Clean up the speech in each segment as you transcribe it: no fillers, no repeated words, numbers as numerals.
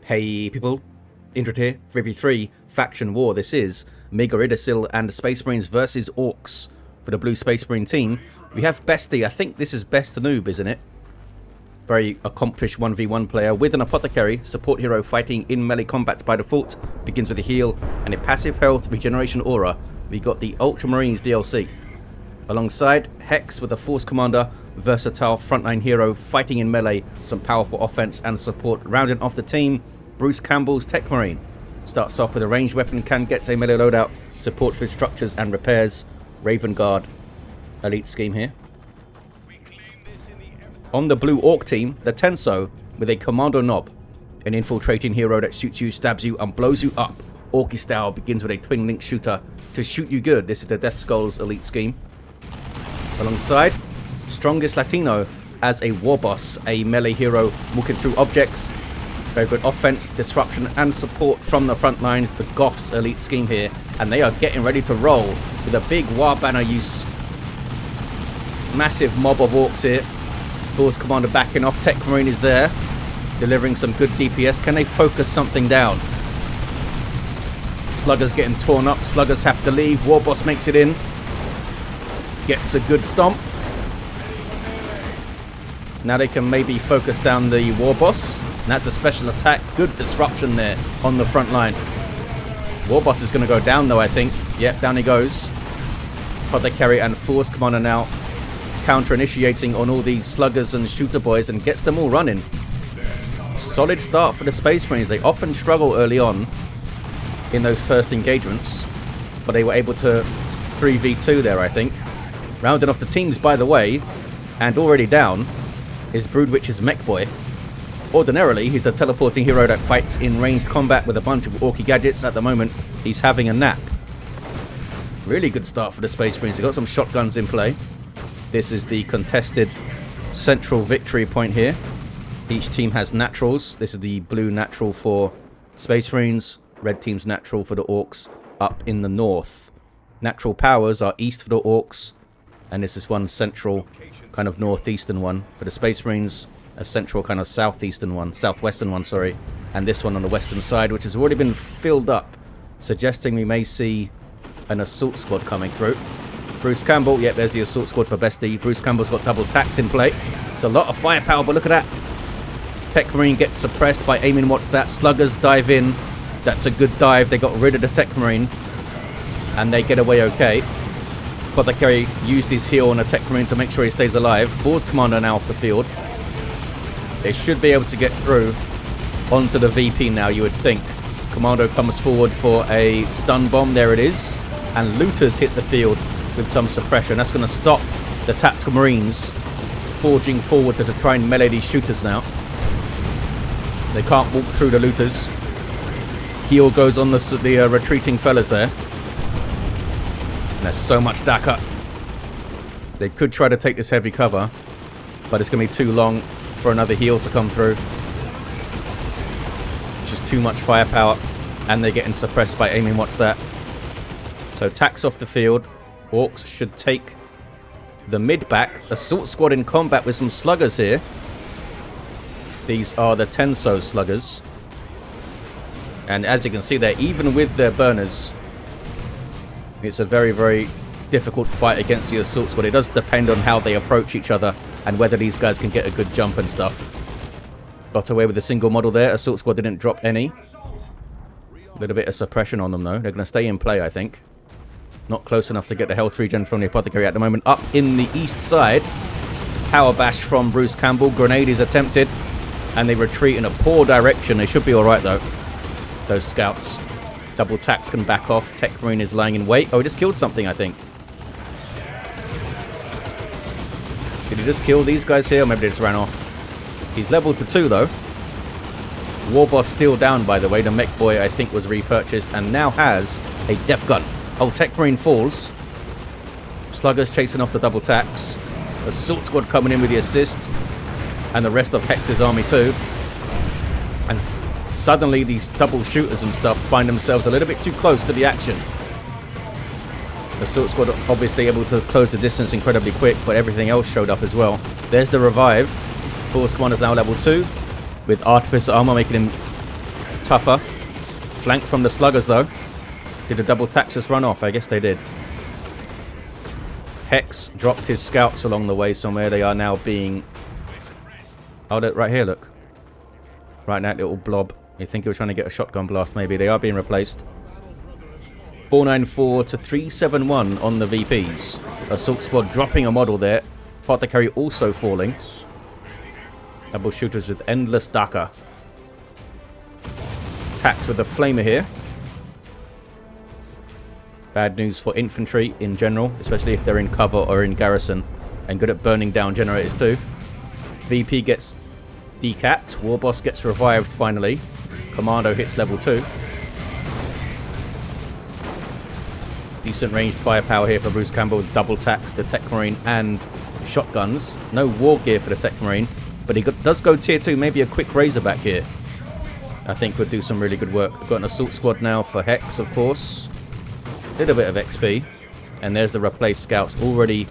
Hey people, Indrid here, 3v3 Faction War. This is Megaridasil and the Space Marines versus Orks for the Blue Space Marine team. We have Bestie. I think this is Best Noob, isn't it? Very accomplished 1v1 player with an Apothecary, support hero fighting in melee combat by default. Begins with a heal and a passive health regeneration aura. We got the Ultramarines DLC. Alongside, Hex with a Force Commander, versatile frontline hero fighting in melee, some powerful offense and support. Rounding off the team, Bruce Campbell's Techmarine. Starts off with a ranged weapon, can get a melee loadout, supports with structures and repairs. Raven Guard, elite scheme here. On the blue Orc team, the Tenso with a Kommando knob. An infiltrating hero that shoots you, stabs you and blows you up. Orky style, begins with a twin link shooter to shoot you good. This is the Death Skulls elite scheme. Alongside, strongest Latino as a Warboss, a melee hero walking through objects. Very good offense, disruption and support from the front lines. The Goths elite scheme here, and they are getting ready to roll with a big War Banner use. Massive mob of Orcs here. Force Commander backing off. Techmarine is there, delivering some good DPS. Can they focus something down? Sluggers getting torn up. Sluggers have to leave. Warboss makes it in. Gets a good stomp. Now they can maybe focus down the Warboss. And that's a special attack. Good disruption there on the front line. Warboss is going to go down though, I think. Yep, down he goes. Apothecary and Force Commander now counter-initiating on all these sluggers and shooter boys and gets them all running. Solid start for the Space Marines. They often struggle early on in those first engagements, but they were able to 3v2 there, I think. Rounding off the teams, by the way, and already down, is Broodwich's Mekboy. Ordinarily, he's a teleporting hero that fights in ranged combat with a bunch of orky gadgets. At the moment, he's having a nap. Really good start for the Space Marines. They've got some shotguns in play. This is the contested central victory point here. Each team has naturals. This is the blue natural for Space Marines. Red team's natural for the Orks up in the north. Natural powers are east for the Orks. And this is one central kind of northeastern one for the Space Marines. A central kind of southwestern one, sorry. And this one on the western side, which has already been filled up, suggesting we may see an assault squad coming through. Bruce Campbell, yep, there's the assault squad for Bestie. Bruce Campbell's got double tax in play. It's a lot of firepower, but look at that. Techmarine gets suppressed by aiming what's that. Sluggers dive in. That's a good dive. They got rid of the Techmarine. And they get away okay. Apothecary used his heal on a Techmarine to make sure he stays alive. Force Commander now off the field. They should be able to get through onto the VP now, you would think. Kommando comes forward for a stun bomb. There it is. And looters hit the field with some suppression. That's going to stop the Tactical Marines forging forward to try and melee these shooters now. They can't walk through the looters. Heal goes on the retreating fellas there. And there's so much DACA. They could try to take this heavy cover, but it's going to be too long for another heal to come through. Just too much firepower, and they're getting suppressed by aiming what's that. So tax off the field. Orks should take the mid back. Assault squad in combat with some sluggers here. These are the Tenso sluggers. And as you can see there, even with their burners, it's a very, very difficult fight against the assault squad. It does depend on how they approach each other and whether these guys can get a good jump and stuff. Got away with a single model there. Assault squad didn't drop any. A little bit of suppression on them though. They're going to stay in play, I think. Not close enough to get the health regen from the Apothecary at the moment. Up in the east side, power bash from Bruce Campbell. Grenade is attempted, and they retreat in a poor direction. They should be alright though, those scouts. Double tax can back off. Techmarine is lying in wait. Oh, he just killed something, I think. Did he just kill these guys here? Or maybe they just ran off. He's leveled to 2 though. Warboss still down, by the way. The Mekboy, I think, was repurchased and now has a death gun. Oh, Techmarine falls. Sluggers chasing off the double tax. Assault squad coming in with the assist. And the rest of Hex's army too. And suddenly these double shooters and stuff find themselves a little bit too close to the action. Assault squad obviously able to close the distance incredibly quick, but everything else showed up as well. There's the revive. Force Commander's now level 2. with Artificer armor, making him tougher. Flank from the sluggers, though. Did the double tax just run off? I guess they did. Hex dropped his scouts along the way somewhere. They are now being... Oh, right here, look. Right now, little blob. You think he was trying to get a shotgun blast, maybe. They are being replaced. 494 to 371 on the VPs. Assault squad dropping a model there. Apothecary also falling. Double shooters with endless Daka. Tax with the flamer here. Bad news for infantry in general, especially if they're in cover or in garrison. And good at burning down generators too. VP gets decapped. Warboss gets revived finally. Kommando hits level 2. Decent ranged firepower here for Bruce Campbell. Double tax the Techmarine and shotguns. No war gear for the Techmarine, but he does go tier 2. Maybe a quick Razorback here, I think, would do some really good work. We've got an assault squad now for Hex, of course. Little bit of XP. And there's the replaced scouts already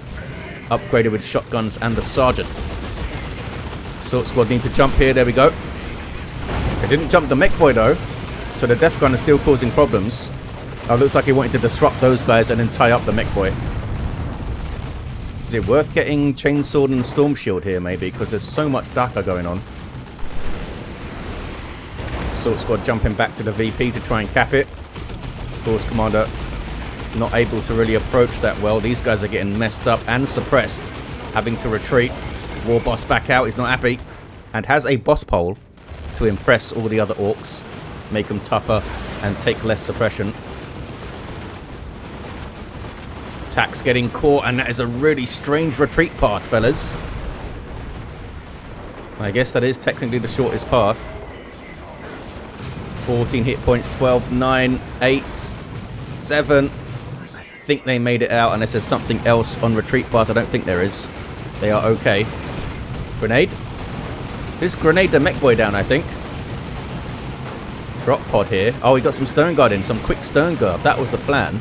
upgraded with shotguns and the sergeant. Assault squad need to jump here. There we go. They didn't jump the Mekboy though, so the death gun is still causing problems. Oh, looks like he wanted to disrupt those guys and then tie up the Mekboy. Is it worth getting Chainsword and Storm Shield here, maybe? Because there's so much Daka going on. Assault squad jumping back to the VP to try and cap it. Force Commander not able to really approach that well. These guys are getting messed up and suppressed. Having to retreat. Warboss back out. He's not happy. And has a boss pole to impress all the other orcs. Make them tougher and take less suppression. Tax getting caught, and that is a really strange retreat path, fellas. I guess that is technically the shortest path. 14 hit points, 12, 9, 8, 7. I think they made it out unless there's something else on retreat path. I don't think there is. They are okay. Grenade. This grenade the Mekboy down, I think. Drop pod here. Oh, we got some Stone Guard in. Some quick Stone Guard. That was the plan.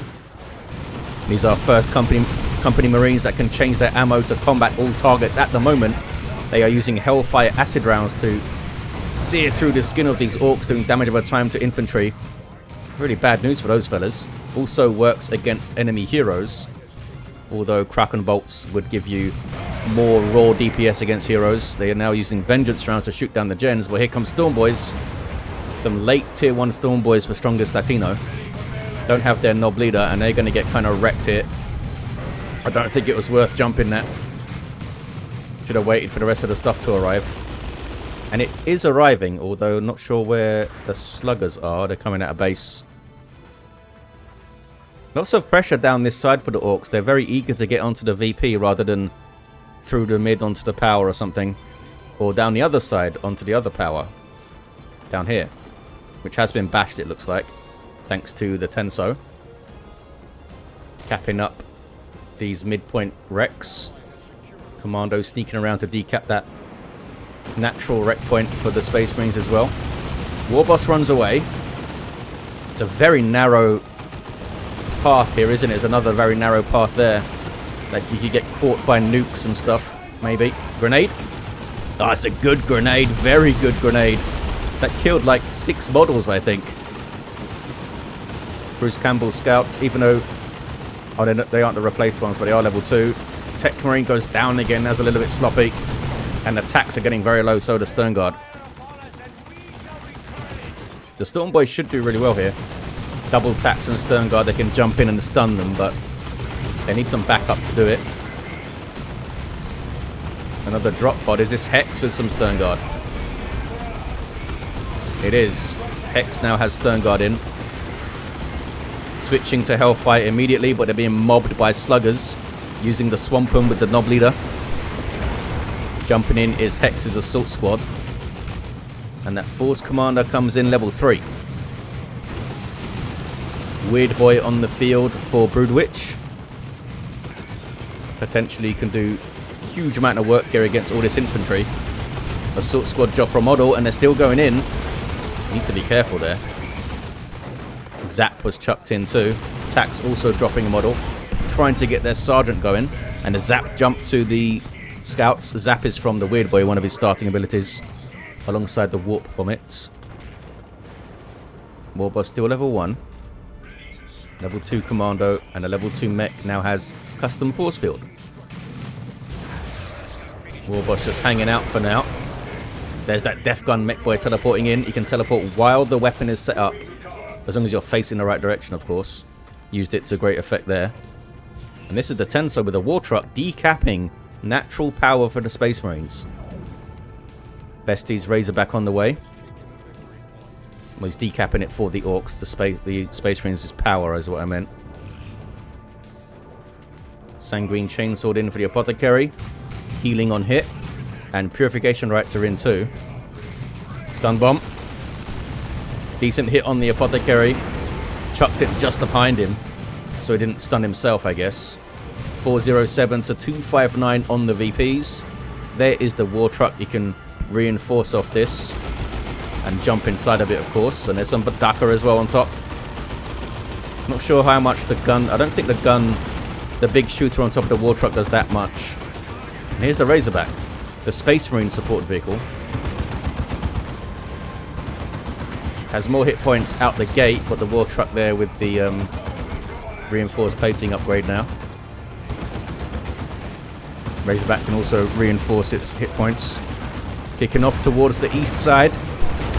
These are first company Marines that can change their ammo to combat all targets. At the moment, they are using Hellfire acid rounds to sear through the skin of these orcs, doing damage over time to infantry. Really bad news for those fellas. Also works against enemy heroes. Although Kraken bolts would give you more raw DPS against heroes. They are now using Vengeance rounds to shoot down the gens. But here comes Storm Boys. Some late tier 1 Storm Boys for strongest Latino. Don't have their knob leader, and they're going to get kind of wrecked here. I don't think it was worth jumping that. Should have waited for the rest of the stuff to arrive. And it is arriving, although not sure where the sluggers are. They're coming out of base. Lots of pressure down this side for the orcs. They're very eager to get onto the VP rather than through the mid onto the power or something. Or down the other side onto the other power. Down here. Which has been bashed, it looks like. Thanks to the Tenso. Capping up these midpoint wrecks. Kommando sneaking around to decap that natural wreck point for the Space Marines as well. Warboss runs away. It's a very narrow path here, isn't it? There's another very narrow path there. Like you could get caught by nukes and stuff, maybe. Grenade. Oh, it's a good grenade. Very good grenade. That killed like 6 models, I think. Bruce Campbell's scouts, even though they aren't the replaced ones, but they are level 2. Techmarine goes down again. That's a little bit sloppy. And attacks are getting very low, so the Stone Guard. The Storm Boys should do really well here. Double tax and Stone Guard. They can jump in and stun them, but they need some backup to do it. Another drop pod. Is this Hex with some Stone Guard? It is. Hex now has Stone Guard in. Switching to Hellfire immediately, but they're being mobbed by sluggers. Using the Swampum with the knob leader. Jumping in is Hex's assault squad. And that Force Commander comes in level 3. Weird Boy on the field for Broodwich. Potentially can do a huge amount of work here against all this infantry. Assault squad drop a model and they're still going in. Need to be careful there. Zap was chucked in too. Tax also dropping a model. Trying to get their sergeant going. And the Zap jump to the scouts. Zap is from the Weird Boy, one of his starting abilities. Alongside the warp from it. Warboss still level 1. Level 2 Kommando and a level 2 mech now has custom force field. Warboss just hanging out for now. There's that Death Gun Mekboy teleporting in. You can teleport while the weapon is set up. As long as you're facing the right direction, of course. Used it to great effect there. And this is the Tenso with a war truck decapping natural power for the Space Marines. Bestie's Razorback on the way. Well, he's decapping it for the Orks. The Space Marines' power is what I meant. Sanguine Chainsword in for the Apothecary. Healing on hit. And Purification Rites are in too. Stun Bomb. Decent hit on the Apothecary. Chucked it just behind him. So he didn't stun himself, I guess. 407 to 259 on the VPs. There is the war truck. You can reinforce off this. And jump inside of it, of course. And there's some Badaka as well on top. Not sure how much the gun... I don't think the gun, the big shooter on top of the war truck, does that much. And here's the Razorback. The Space Marine support vehicle. Has more hit points out the gate, but the war truck there with the reinforced plating upgrade now. Razorback can also reinforce its hit points. Kicking off towards the east side.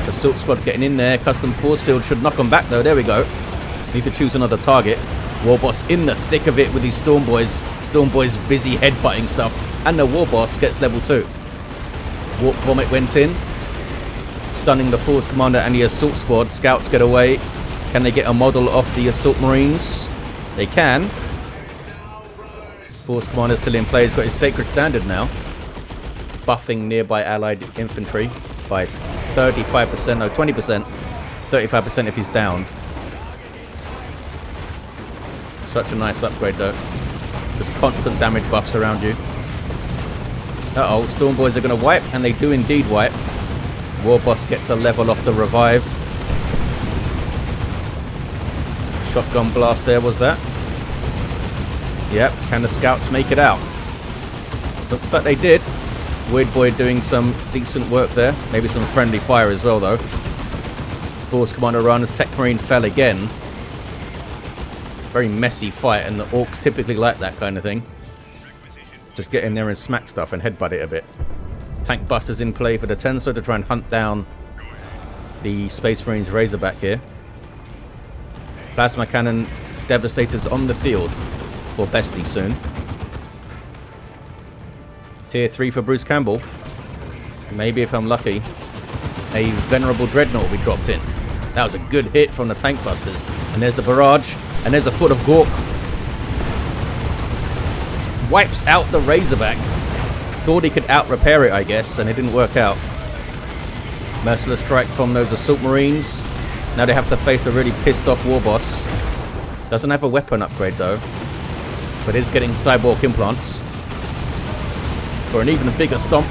Assault Squad getting in there. Custom force field should knock them back though. There we go. Need to choose another target. Warboss in the thick of it with these Storm Boys. Storm Boys busy headbutting stuff. And the Warboss gets level 2. Warp Vomit went in. Stunning the Force Commander and the Assault Squad. Scouts get away. Can they get a model off the Assault Marines? They can. Force Commander still in play. He's got his Sacred Standard now. Buffing nearby allied infantry by 35%, no 20%, 35% if he's down. Such a nice upgrade though. Just constant damage buffs around you. Uh-oh, Storm Boys are going to wipe, and they do indeed wipe. Warboss gets a level off the revive. Shotgun blast there, was that? Yep, can the scouts make it out? Looks like they did. Weird Boy doing some decent work there. Maybe some friendly fire as well, though. Force Commander runs. Techmarine fell again. Very messy fight, and the Orks typically like that kind of thing. Just get in there and smack stuff and headbutt it a bit. Tank Busters in play for the Tenso to try and hunt down the Space Marines Razorback here. Plasma Cannon Devastators on the field for Bestie soon. Tier 3 for Bruce Campbell. Maybe if I'm lucky, a Venerable Dreadnought will be dropped in. That was a good hit from the Tank Busters. And there's the barrage. And there's a Foot of Gork. Wipes out the Razorback. Thought he could out-repair it, I guess, and it didn't work out. Merciless Strike from those Assault Marines. Now they have to face the really pissed-off Warboss. Doesn't have a weapon upgrade, though. But is getting Cyborg Implants. For an even bigger stomp.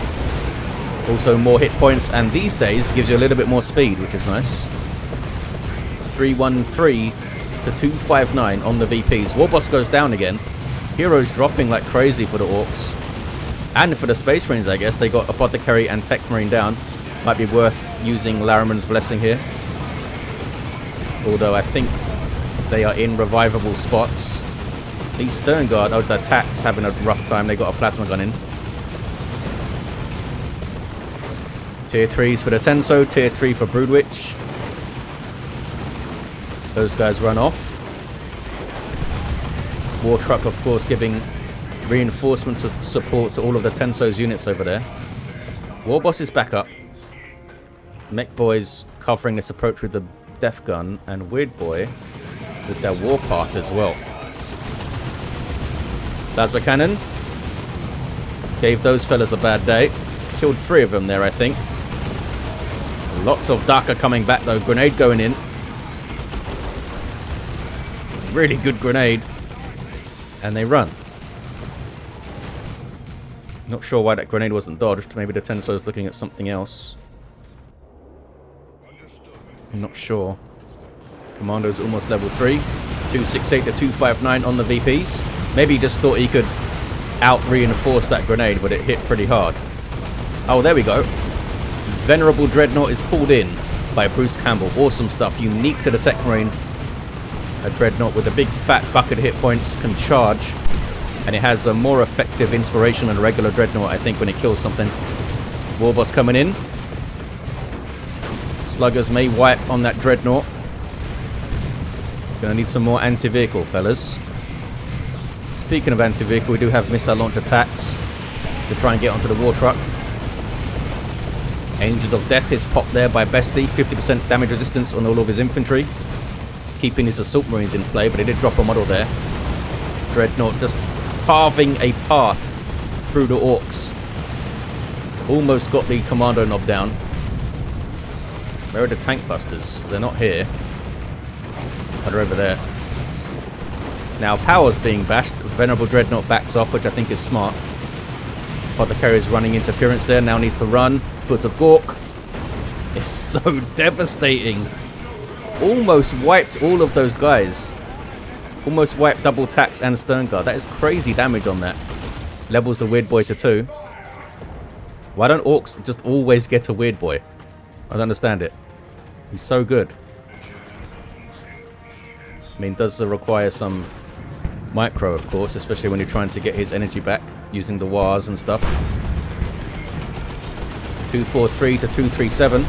Also more hit points, and these days gives you a little bit more speed, which is nice. 313 to 259 on the VPs. Warboss goes down again. Heroes dropping like crazy for the Orks. And for the Space Marines, I guess. They got Apothecary and Techmarine down. Might be worth using Laraman's Blessing here. Although I think they are in revivable spots. These Stern Guard, oh, the attacks having a rough time. They got a plasma gun in. Tier 3s for the Tenso, Tier 3 for Broodwich. Those guys run off. War Truck, of course, giving reinforcements of support to all of the Tenso's units over there. Warboss is back up. Mekboy's covering this approach with the Death Gun, and Weird Boy with their Warpath as well. Plasma Cannon gave those fellas a bad day. Killed 3 of them there, I think. Lots of Daka coming back, though. Grenade going in. Really good grenade. And they run. Not sure why that grenade wasn't dodged. Maybe the Tenso's looking at something else. I'm not sure. Commando's almost level 3. 268 to 259 on the VPs. Maybe he just thought he could out-reinforce that grenade, but it hit pretty hard. Oh, there we go. Venerable Dreadnought is called in. by Bruce Campbell. Awesome stuff. Unique to the Techmarine. A Dreadnought with a big fat bucket of hit points can charge. And it has a more effective inspiration than a regular Dreadnought, I think, when it kills something. Warboss coming in. Sluggers may wipe on that Dreadnought. Gonna need some more anti-vehicle, fellas. Speaking of anti-vehicle, we do have missile launch attacks to try and get onto the war truck. Angels of Death is popped there by Bestie. 50% damage resistance on all of his infantry. Keeping his assault marines in play, but he did drop a model there. Dreadnought just carving a path through the Orks. Almost got the Kommando knob down. Where are the tank busters? They're not here. But they're over there. Now power's being bashed. Venerable Dreadnought backs off, which I think is smart. Apothecary is running interference there. Now needs to run. Foot of Gork. It's so devastating. Almost wiped all of those guys. Almost wiped double tax and stern guard. That is crazy damage on that. Levels the Weird Boy to 2. Why don't Orks just always get a Weird Boy? I don't understand it. He's so good. I mean, does require some micro, of course, especially when you're trying to get his energy back using the wars and stuff. 243 to 237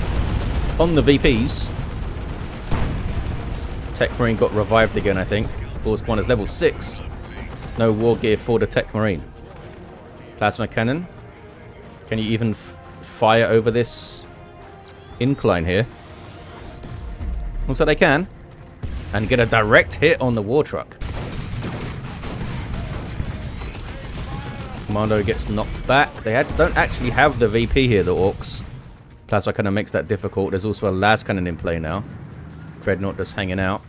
on the VPs. Techmarine got revived again, I think. Force one is level 6. No war gear for the Techmarine. Plasma cannon. Can you even fire over this incline here? Looks like they can. And get a direct hit on the war truck. Kommando gets knocked back. They don't actually have the VP here, the Orks. Plasma cannon makes that difficult. There's also a las cannon in play now. Dreadnought just hanging out.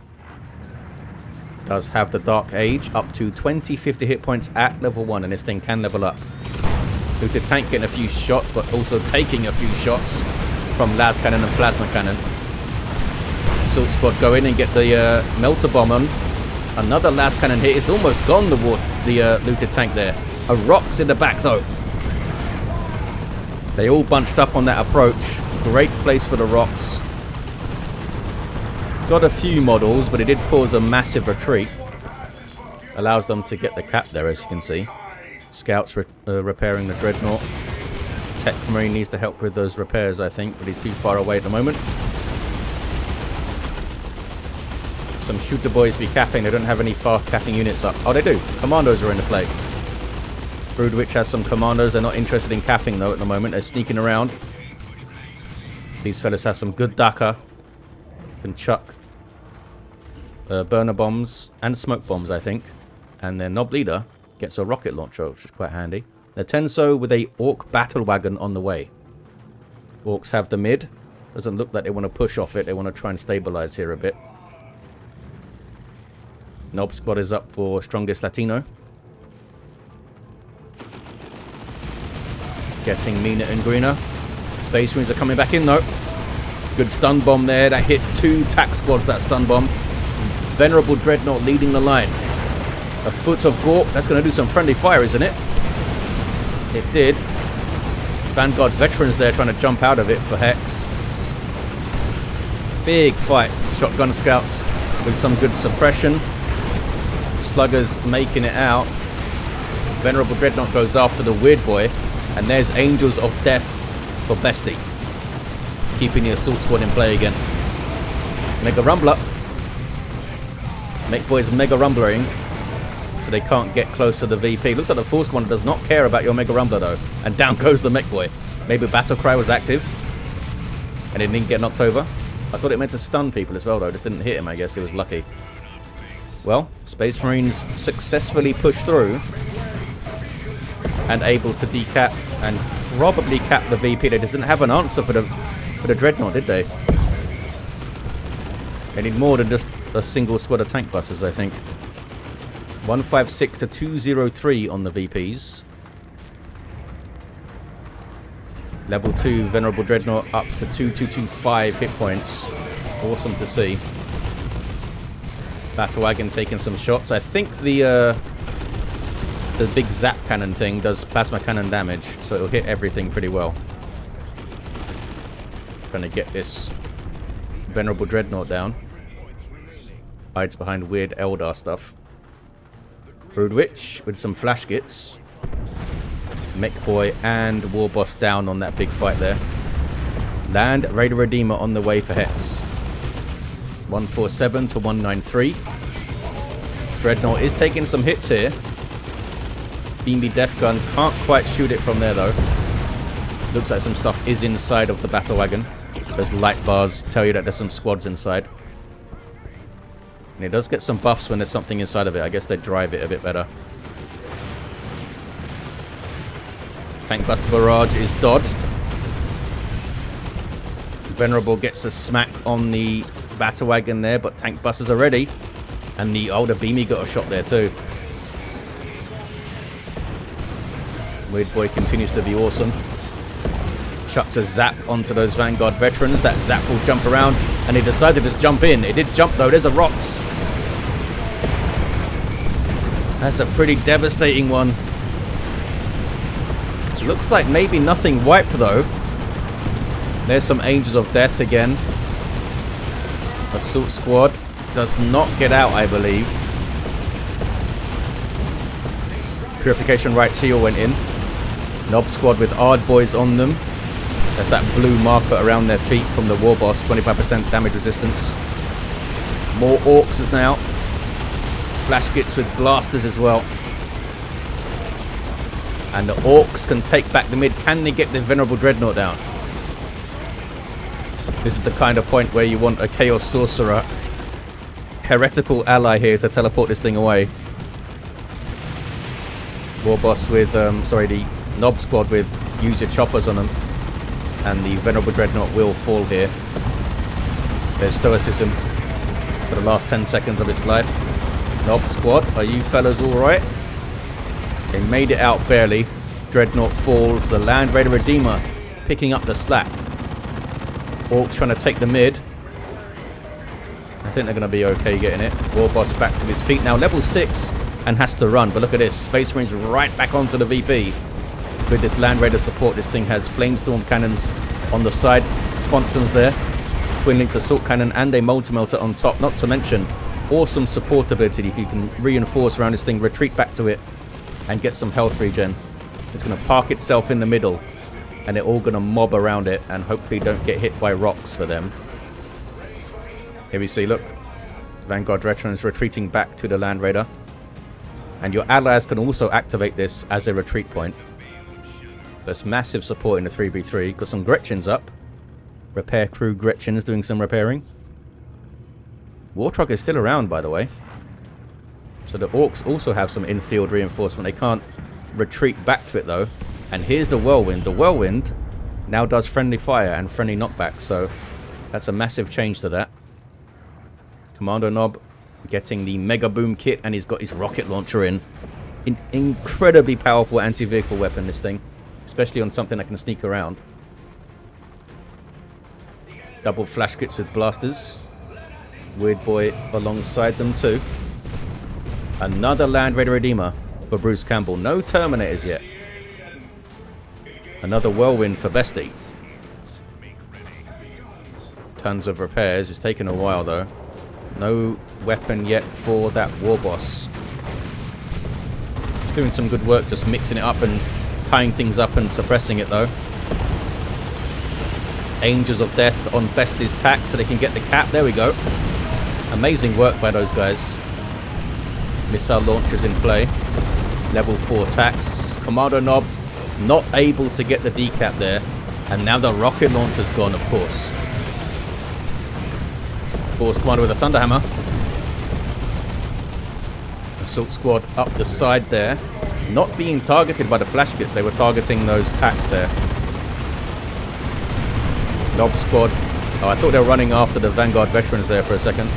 Does have the Dark Age up to 20-50 hit points at level 1, and this thing can level up. Looted tank getting a few shots, but also taking a few shots from las cannon and plasma cannon. Assault squad go in and get the melter bomb on. Another las cannon hit. It's almost gone, the looted tank there. A Rocks in the back though. They all bunched up on that approach. Great place for the Rocks. Got a few models, but it did cause a massive retreat. Allows them to get the cap there, as you can see. Scouts repairing the Dreadnought. Techmarine needs to help with those repairs, I think, but he's too far away at the moment. Some shooter boys be capping. They don't have any fast capping units up. Oh, they do. Commandos are in the play. Broodwich has some commandos. They're not interested in capping, though, at the moment. They're sneaking around. These fellas have some good Daka. Can chuck burner bombs and smoke bombs, I think. And their knob leader gets a rocket launcher, which is quite handy. The Tenso with a Ork battle wagon on the way. Orks have the mid. Doesn't look like they want to push off it. They want to try and stabilize here a bit. Knob squad is up for strongest Latino. Getting meaner and greener. Space Marines are coming back in though. Good stun bomb there. That hit 2 tack squads, that stun bomb. Venerable Dreadnought leading the line. A Foot of Gork. That's going to do some friendly fire, isn't it? It did. Vanguard veterans there trying to jump out of it for Hex. Big fight. Shotgun scouts with some good suppression. Sluggers making it out. Venerable Dreadnought goes after the Weird Boy. And there's Angels of Death for Bestie. Keeping the assault squad in play again. Mega Rumbler. Mekboy's Mega Rumbling. So they can't get close to the VP. Looks like the Force Commander does not care about your Mega Rumbler though. And down goes the Mekboy. Maybe Battle Cry was active. And it didn't get knocked over. I thought it meant to stun people as well though. Just didn't hit him, I guess. He was lucky. Well, Space Marines successfully pushed through. And able to decap and probably cap the VP. They just didn't have an answer for the Dreadnought, did they? They need more than just a single squad of tank busters, I think. 156 to 203 on the VPs. Level 2 Venerable Dreadnought up to 2225 hit points. Awesome to see. Battle Wagon taking some shots. I think the big zap cannon thing does plasma cannon damage, so it'll hit everything pretty well. Trying to get this Venerable Dreadnought down. Hides behind weird Eldar stuff. Broodwich with some flash gits. Mekboy and Warboss down on that big fight there. Land Raider Redeemer on the way for Hex. 147 to 193. Dreadnought is taking some hits here. Beamy Death Gun can't quite shoot it from there though. Looks like some stuff is inside of the battle wagon. Those light bars tell you that there's some squads inside. And it does get some buffs when there's something inside of it. I guess they drive it a bit better. Tank Buster Barrage is dodged. Venerable gets a smack on the battle wagon there, but Tank Busters are ready. And the older Beamy got a shot there too. Weird Boy continues to be awesome. Chucks a zap onto those Vanguard veterans. That zap will jump around, and he decided to just jump in. It did jump though. There's a Rocks. That's a pretty devastating one. Looks like maybe nothing wiped though. There's some Angels of Death again. Assault Squad does not get out, I believe. Purification Rites Heal went in. Nob Squad with Ard Boys on them. There's that blue marker around their feet from the Warboss. 25% damage resistance. More Orks is now. Flash Gits with blasters as well. And the Orks can take back the mid. Can they get the Venerable Dreadnought down? This is the kind of point where you want a Chaos Sorcerer, heretical ally here to teleport this thing away. Warboss with, the Nob Squad with use your choppers on them. And the Venerable Dreadnought will fall here. There's Stoicism for the last 10 seconds of its life. Nob Squad, are you fellas alright? They made it out barely. Dreadnought falls. The Land Raider Redeemer picking up the slack. Orcs trying to take the mid. I think they're going to be okay getting it. Warboss back to his feet now. Level 6 and has to run. But look at this. Space Marines right back onto the VP. With this Land Raider support, this thing has Flamestorm cannons on the side. Sponsons there. Twin-linked Assault Cannon and a Multi-Melter on top. Not to mention awesome support ability. You can reinforce around this thing, retreat back to it, and get some health regen. It's going to park itself in the middle. And they're all going to mob around it and hopefully don't get hit by rocks for them. Here we see, look. Vanguard veterans retreating back to the Land Raider. And your allies can also activate this as a retreat point. There's massive support in the 3v3. Got some Gretchens up. Repair crew Gretchens doing some repairing. Wartrog is still around, by the way. So the Orcs also have some infield reinforcement. They can't retreat back to it, though. And here's the Whirlwind. The Whirlwind now does friendly fire and friendly knockback. So that's a massive change to that. Commando Nob getting the Mega Boom kit. And he's got his rocket launcher in. Incredibly powerful anti-vehicle weapon, this thing. Especially on something that can sneak around. Double flash kits with blasters. Weird Boy alongside them too. Another Land Raider Redeemer for Bruce Campbell. No Terminators yet. Another Whirlwind for Bestie. Tons of repairs. It's taken a while though. No weapon yet for that Warboss. He's doing some good work just mixing it up and tying things up and suppressing it though. Angels of Death on Bestie's tack so they can get the cap. There we go. Amazing work by those guys. Missile launchers in play. Level 4 tacks. Commando Nob not able to get the decap there. And now the rocket launcher's gone, of course. Force Commander with a Thunderhammer. Assault Squad up the side there. Not being targeted by the flash kits. They were targeting those tacks there. Nob Squad. Oh, I thought they were running after the Vanguard veterans there for a second.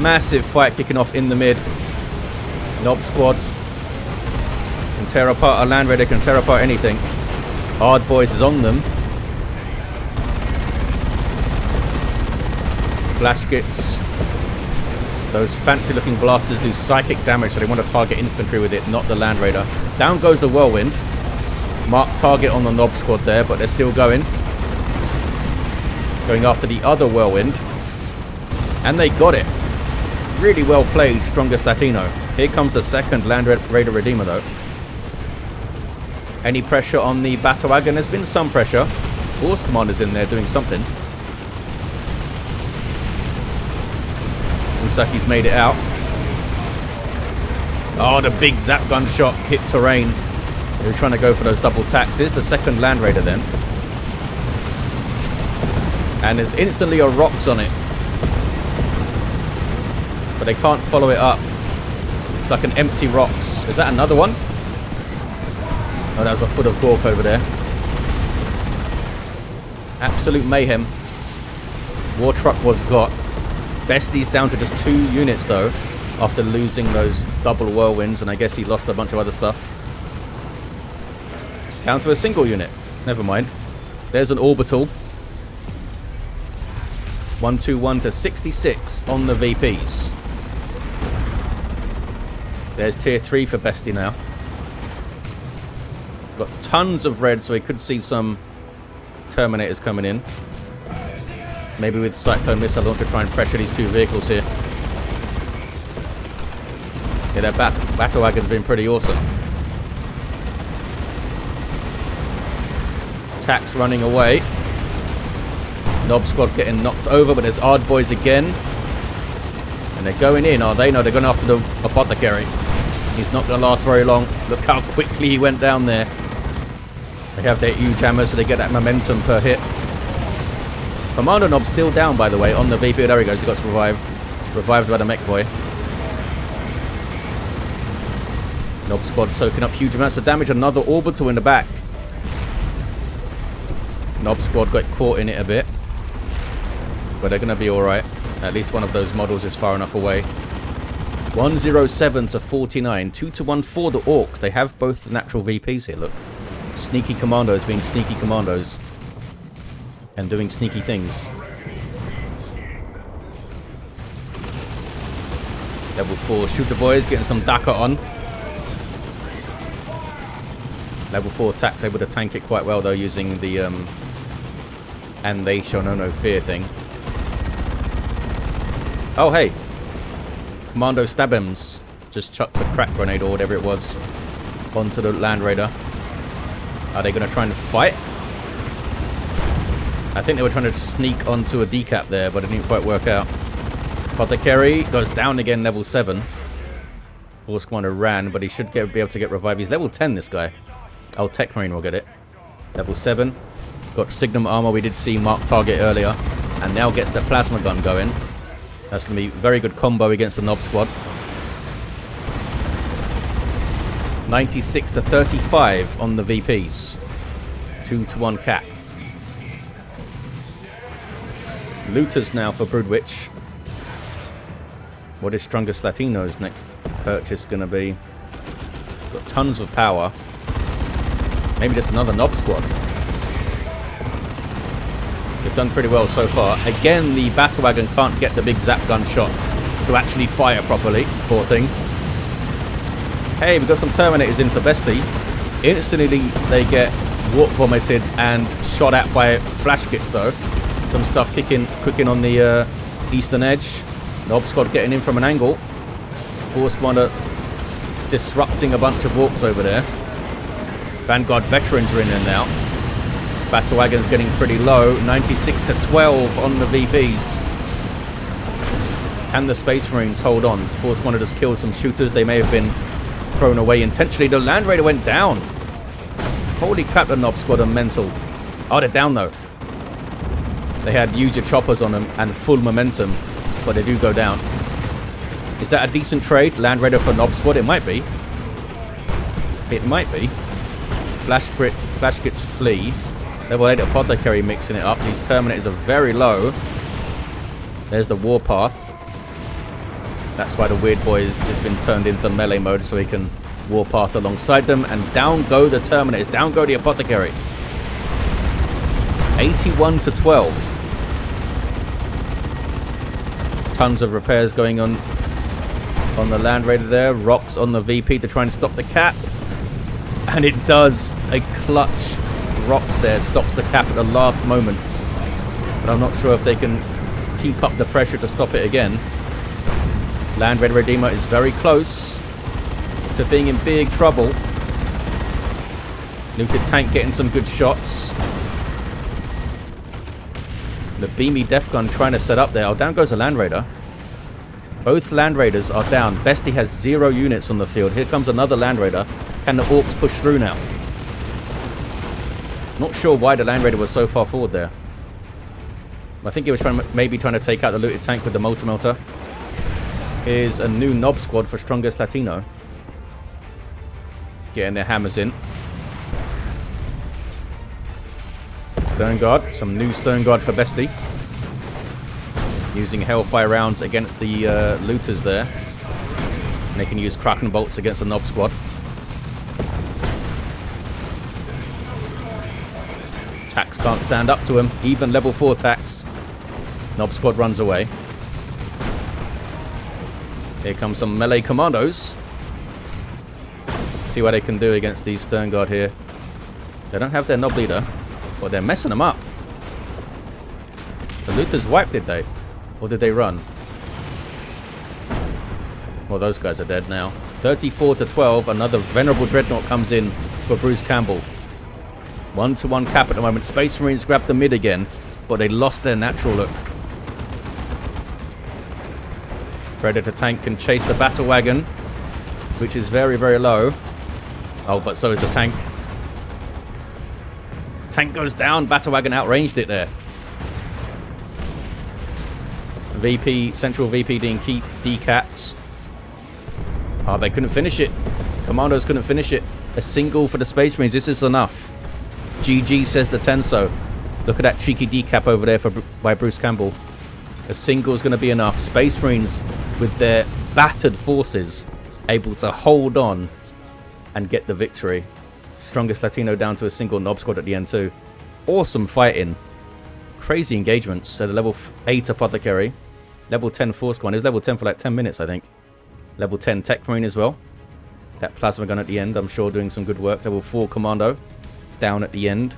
Massive fight kicking off in the mid. Nob Squad can tear apart a Land Raider, can tear apart anything. Hard Boys is on them. Flash kits. Those fancy looking blasters do psychic damage, so they want to target infantry with it, not the Land Raider. Down goes the Whirlwind. Mark target on the Nob Squad there, but they're still going. Going after the other whirlwind. And they got it. Really well played, Strongest Latino. Here comes the second Land Raider Redeemer, though. Any pressure on the battle wagon? There's been some pressure. Force Commander's in there doing something. Looks like he's made it out. Oh, the big zap gun shot hit terrain. They were trying to go for those double tacks. There's the second Land Raider then. And there's instantly a rocks on it. But they can't follow it up. It's like an empty rocks. Is that another one? Oh, that was a foot of Gork over there. Absolute mayhem. War truck was got. Bestie's down to just 2 units though, after losing those double whirlwinds, and I guess he lost a bunch of other stuff. Down to a single unit. Never mind. There's an orbital. 121 to 66 on the VPs. There's tier 3 for Bestie now. Got tons of red, so we could see some Terminators coming in. Maybe with Cyclone Missile Launcher try and pressure these 2 vehicles here. Yeah, that battle wagon's been pretty awesome. Attacks running away. Knob Squad getting knocked over, but there's Ard Boys again. And they're going in, are they? No, they're going after the Apothecary. He's not going to last very long. Look how quickly he went down there. They have their huge hammer, so they get that momentum per hit. Kommando Nob's still down, by the way, on the VP. There he goes, he got revived. Revived by the Mekboy. Knob Squad soaking up huge amounts of damage. Another orbital in the back. Knob Squad got caught in it a bit. But they're going to be alright. At least one of those models is far enough away. 107 to 49. 2 to 1 for the Orks. They have both the natural VPs here, look. Sneaky commandos being sneaky commandos. And doing sneaky things. Level 4 shooter boys getting some Dakar on. Level 4 attacks able to tank it quite well though, using the and they shall know no fear thing. Oh hey, Commando Stabhems just chucked a crack grenade or whatever it was onto the Land Raider. Are they going to try and fight? I think they were trying to sneak onto a decap there, but it didn't quite work out. Apothecary goes down again, level 7. Force Commander ran, but he should be able to get revived. He's level 10, this guy. Oh, Techmarine will get it. Level 7. Got Signum armor. We did see mark target earlier. And now gets the plasma gun going. That's going to be a very good combo against the Knob Squad. 96 to 35 on the VPs. 2 to 1 cap. Looters now for Broodwich. What is Strongest Latino's next purchase going to be? Got tons of power. Maybe just another Knob Squad. They've done pretty well so far. Again, the battle wagon can't get the big zap gun shot to actually fire properly. Poor thing. Hey, we've got some Terminators in for Bestie. Instantly, they get warp vomited and shot at by flash kits, though. Some stuff cooking on the eastern edge. Knob Squad getting in from an angle. Force Commander disrupting a bunch of Orks over there. Vanguard veterans are in there now. Battle wagon's getting pretty low. 96 to 12 on the VPs. Can the Space Marines hold on? Force Commander just killed some shooters. They may have been thrown away intentionally. The Land Raider went down. Holy crap, the Knob Squad are mental. Oh, they're down though. They had user choppers on them and full momentum, but they do go down. Is that a decent trade? Land Raider for Knob Squad? It might be. It might be. Flash kits flee. Level 8 Apothecary mixing it up. These Terminators are very low. There's the Warpath. That's why the Weird Boy has been turned into melee mode so he can Warpath alongside them. And down go the Terminators. Down go the Apothecary. 81 to 12. Tons of repairs going on the Land Raider there. Rocks on the VP to try and stop the cap. And it does. A clutch Rocks there stops the cap at the last moment. But I'm not sure if they can keep up the pressure to stop it again. Land Red Redeemer is very close to being in big trouble. Looted tank getting some good shots. The beamy Death Gun trying to set up there. Oh, down goes a Land Raider. Both Land Raiders are down. Bestie has 0 units on the field. Here comes another Land Raider. Can the Orks push through now? Not sure why the Land Raider was so far forward there. I think he was maybe trying to take out the looted tank with the Motor Melter. Here's a new Knob Squad for Strongest Latino. Getting their hammers in. Stern Guard. Some new Stern Guard for Bestie. Using Hellfire rounds against the looters there. And they can use Kraken bolts against the Knob Squad. Tax can't stand up to him. Even level 4 Tax. Knob Squad runs away. Here comes some melee commandos. See what they can do against these Stern Guard here. They don't have their Knob Leader. But they're messing them up. The looters wiped, did they? Or did they run? Well, those guys are dead now. 34-12. Another Venerable Dreadnought comes in for Bruce Campbell. 1-to-1 cap at the moment. Space Marines grabbed the mid again, but they lost their natural look. Predator tank can chase the battle wagon, which is very, very low. Oh, but so is the tank. Tank goes down. Battle wagon outranged it there. VP, Central VP being decapped. Oh, they couldn't finish it. Commandos couldn't finish it. A single for the Space Marines. This is enough. GG, says the Tenso. Look at that cheeky decap over there by Bruce Campbell. A single is going to be enough. Space Marines, with their battered forces, able to hold on and get the victory. Strongest Latino down to a single Knob Squad at the end too. Awesome fighting. Crazy engagements. So the level 8 Apothecary. Level 10 Force Command. It was level 10 for like 10 minutes, I think. Level 10 Techmarine as well. That plasma gun at the end, I'm sure, doing some good work. Level 4 Kommando. Down at the end.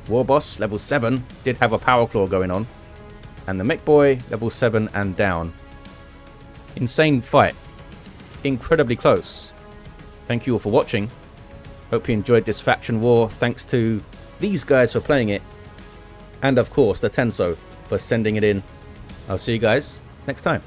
Warboss, level 7. Did have a Power Claw going on. And the Mekboy, level 7 and down. Insane fight. Incredibly close. Thank you all for watching. Hope you enjoyed this faction war. Thanks to these guys for playing it. And of course, the Tenso for sending it in. I'll see you guys next time.